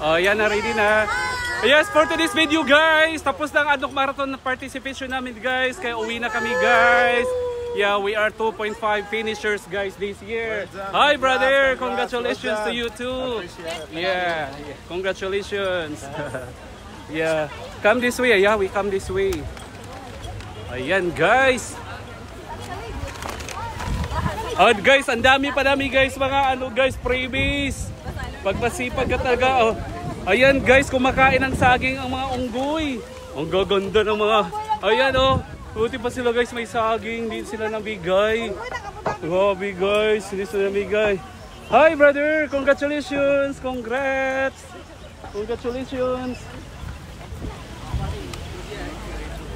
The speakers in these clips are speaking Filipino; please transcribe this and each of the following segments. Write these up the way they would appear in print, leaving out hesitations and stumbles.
Oh, yan na, ready na. Yes, for today's video guys, tapos na ang Adnok Marathon participation namin guys. Kaya uwi na kami guys. Yeah, we are 2.5 finishers guys this year. Hi brother, congratulations to you too. Yeah, congratulations. Yeah, come this way. Yeah, we come this way. Ayan guys. Oh guys, ang dami guys, mga ano guys, freebies. Pagpasipag ka talaga. Oh. Ayan guys, kumakain ng saging ang mga unggoy. Ang gaganda ng mga, ayan oh. Buti pa sila guys, may saging, hindi sila nabigay. Grabe guys, hindi sila nabigay. Hi brother, congratulations, congrats. Congratulations.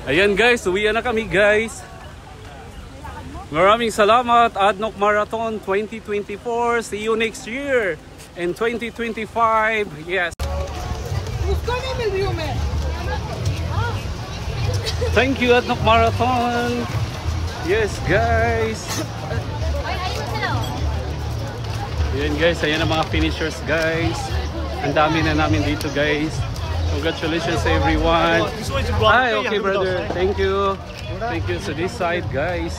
Ayan guys, uwi na kami guys. Maraming salamat, Adnok Marathon 2024. See you next year in 2025. Yes. Thank you, Adnok Marathon. Yes, guys. Ayan guys, ayan ang mga finishers guys. Ang dami na namin dito guys. Congratulations everyone. Hi, okay brother. Thank you. Thank you. So this side guys.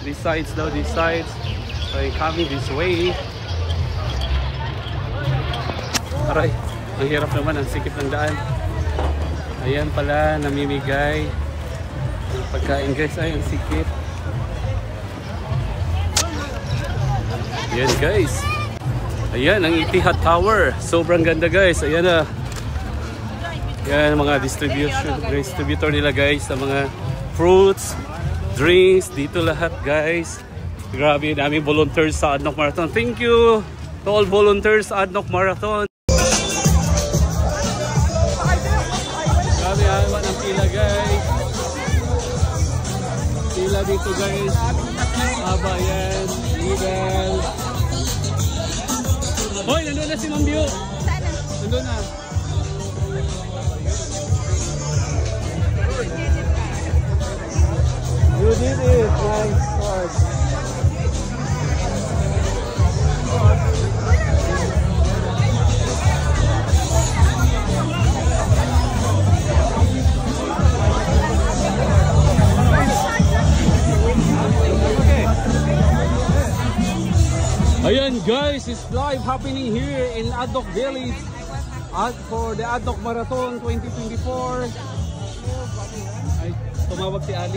These sides now, these sides. So coming this way. Aray, ang hirap naman, ang sikip ng daan. Ayan pala, namimigay ang pagkain guys. Ay, ang sikip. Ayan guys. Ayan, ang Etihad Tower. Sobrang ganda guys. Ayan na. Ayan, mga distributor nila guys. Sa mga fruits, drinks, dito lahat guys. Grabe, daming volunteers sa Adnok Marathon. Thank you to all volunteers sa Adnok Marathon. Grabe, haman ang pila guys. Pila dito guys. Aba yan, legal. Hoy, nandun na si Ma'am Bio. Nandun na. You did it, nice start. Ayan guys, it's live happening here in Adnok Village for the Adnok Marathon 2024. Ay, tumawag si Ali.